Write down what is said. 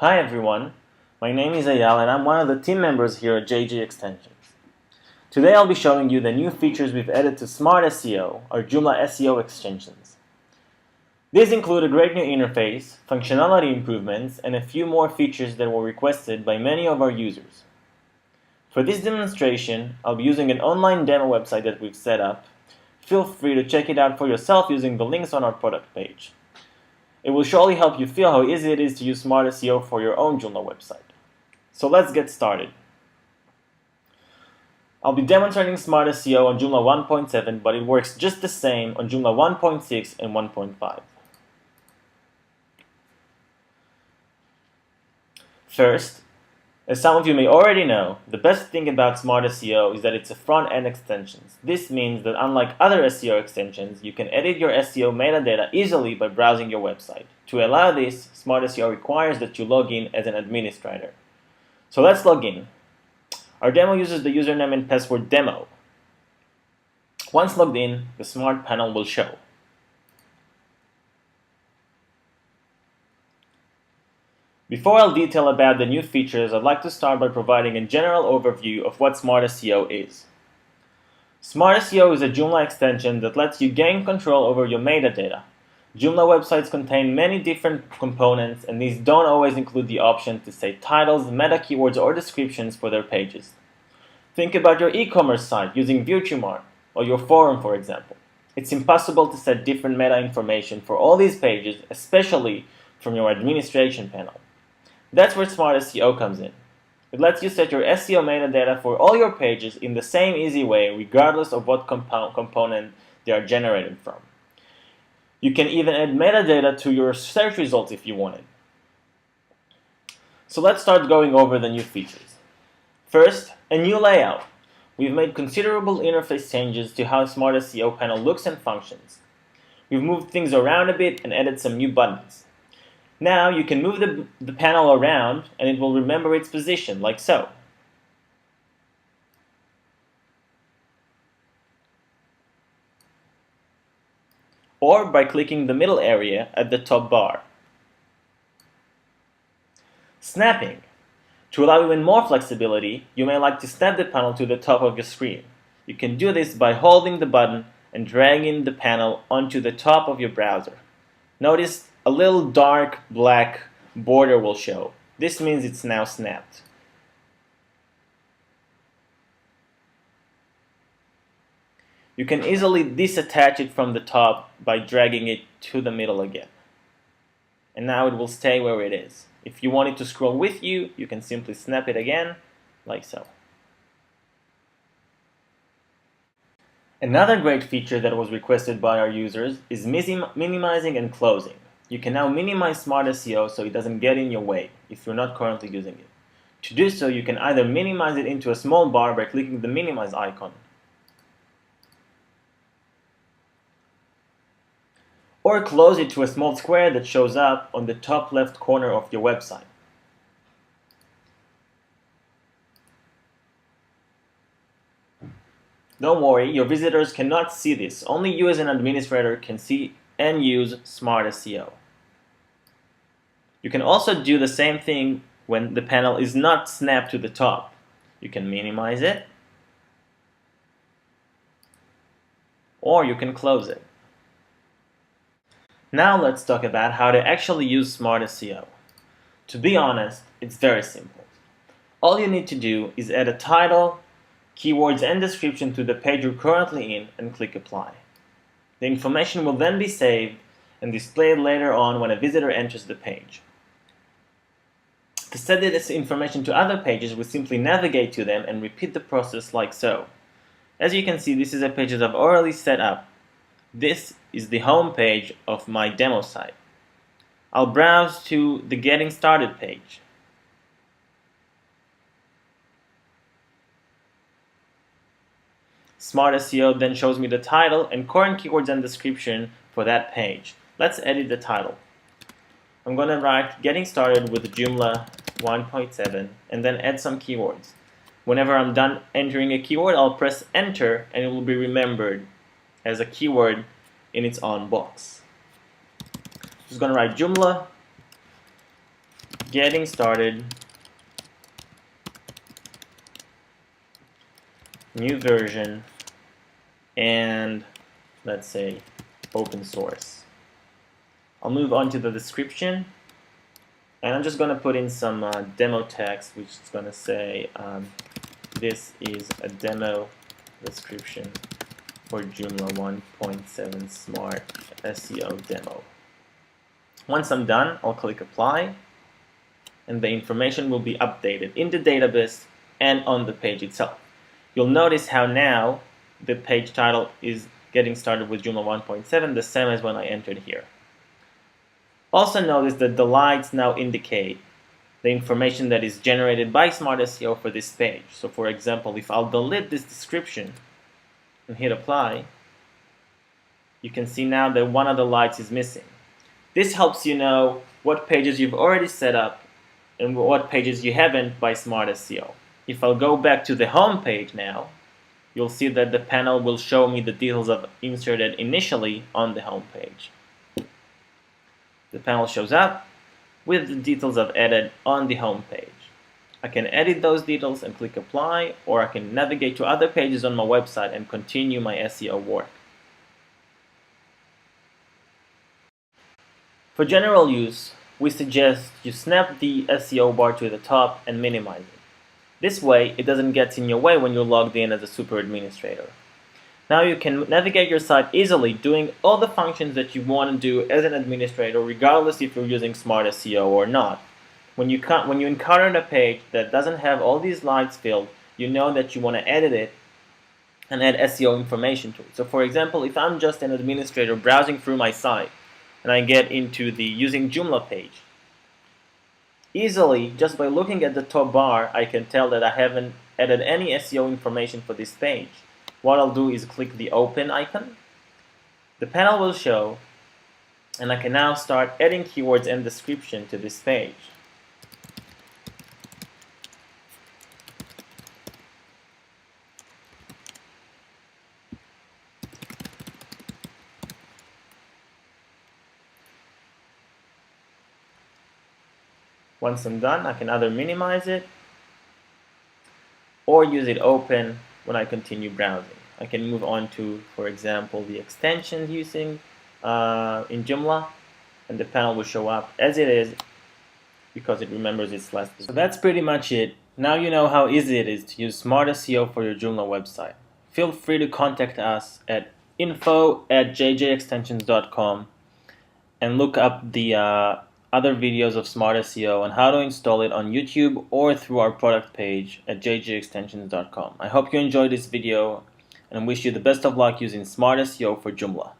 Hi everyone, my name is Ayal and I'm one of the team members here at jjextensions. Today I'll be showing you the new features we've added to Smart SEO, or Joomla SEO extensions. These include a great new interface, functionality improvements, and a few more features that were requested by many of our users. For this demonstration, I'll be using an online demo website that we've set up. Feel free to check it out for yourself using the links on our product page. It will surely help you feel how easy it is to use Smart SEO for your own Joomla website. So let's get started. I'll be demonstrating Smart SEO on Joomla 1.7, but it works just the same on Joomla 1.6 and 1.5. First, as some of you may already know, the best thing about Smart SEO is that it's a front-end extension. This means that unlike other SEO extensions, you can edit your SEO metadata easily by browsing your website. To allow this, Smart SEO requires that you log in as an administrator. So let's log in. Our demo uses the username and password demo. Once logged in, the Smart panel will show. Before I'll detail about the new features, I'd like to start by providing a general overview of what Smart SEO is. Smart SEO is a Joomla extension that lets you gain control over your metadata. Joomla websites contain many different components, and these don't always include the option to say titles, meta keywords, or descriptions for their pages. Think about your e-commerce site using Virtuemart, or your forum, for example. It's impossible to set different meta information for all these pages, especially from your administration panel. That's where Smart SEO comes in. It lets you set your SEO metadata for all your pages in the same easy way, regardless of what component they are generated from. You can even add metadata to your search results if you wanted. So let's start going over the new features. First, a new layout. We've made considerable interface changes to how Smart SEO panel looks and functions. We've moved things around a bit and added some new buttons. Now you can move the panel around and it will remember its position, like so. Or by clicking the middle area at the top bar. Snapping. To allow even more flexibility, you may like to snap the panel to the top of your screen. You can do this by holding the button and dragging the panel onto the top of your browser. Notice a little dark black border will show. This means it's now snapped. You can easily disattach it from the top by dragging it to the middle again. And now it will stay where it is. If you want it to scroll with you, you can simply snap it again, like so. Another great feature that was requested by our users is minimizing and closing. You can now minimize Smart SEO so it doesn't get in your way if you're not currently using it. To do so, you can either minimize it into a small bar by clicking the minimize icon, or close it to a small square that shows up on the top left corner of your website. Don't worry, your visitors cannot see this. Only you as an administrator can see and use Smart SEO. You can also do the same thing when the panel is not snapped to the top. You can minimize it, or you can close it. Now let's talk about how to actually use Smart SEO. To be honest, it's very simple. All you need to do is add a title, keywords, and description to the page you're currently in and click apply. The information will then be saved and displayed later on when a visitor enters the page. To set this information to other pages, we simply navigate to them and repeat the process like so. As you can see, this is a page that I've already set up. This is the home page of my demo site. I'll browse to the Getting Started page. Smart SEO then shows me the title and current keywords and description for that page. Let's edit the title. I'm going to write Getting Started with Joomla 1.7 and then add some keywords. Whenever I'm done entering a keyword, I'll press enter and it will be remembered as a keyword in its own box. I'm just going to write Joomla getting started, new version, and let's say open source. I'll move on to the description, and I'm just going to put in some demo text, which is going to say this is a demo description for Joomla 1.7 Smart SEO demo. Once I'm done, I'll click apply, and the information will be updated in the database and on the page itself. You'll notice how now the page title is getting started with Joomla 1.7, the same as when I entered here. Also notice that the lights now indicate the information that is generated by Smart SEO for this page. So for example, if I'll delete this description and hit apply, you can see now that one of the lights is missing. This helps you know what pages you've already set up and what pages you haven't by Smart SEO. If I'll go back to the home page now, you'll see that the panel will show me the details I've inserted initially on the home page. The panel shows up with the details I've added on the home page. I can edit those details and click apply, or I can navigate to other pages on my website and continue my SEO work. For general use, we suggest you snap the SEO bar to the top and minimize it. This way, it doesn't get in your way when you're logged in as a super administrator. Now you can navigate your site easily, doing all the functions that you want to do as an administrator, regardless if you're using Smart SEO or not. When you encounter a page that doesn't have all these lights filled, you know that you want to edit it and add SEO information to it. So for example, if I'm just an administrator browsing through my site and I get into the using Joomla page, easily, just by looking at the top bar, I can tell that I haven't added any SEO information for this page. What I'll do is click the open icon. The panel will show, and I can now start adding keywords and description to this page. Once I'm done, I can either minimize it or use it open when I continue browsing. I can move on to, for example, the extensions using in Joomla, and the panel will show up as it is because it remembers its last. So that's pretty much it. Now you know how easy it is to use Smart SEO for your Joomla website. Feel free to contact us at info@jjextensions.com and look up the other videos of Smart SEO and how to install it on YouTube or through our product page at jjextensions.com. I hope you enjoyed this video and wish you the best of luck using Smart SEO for Joomla.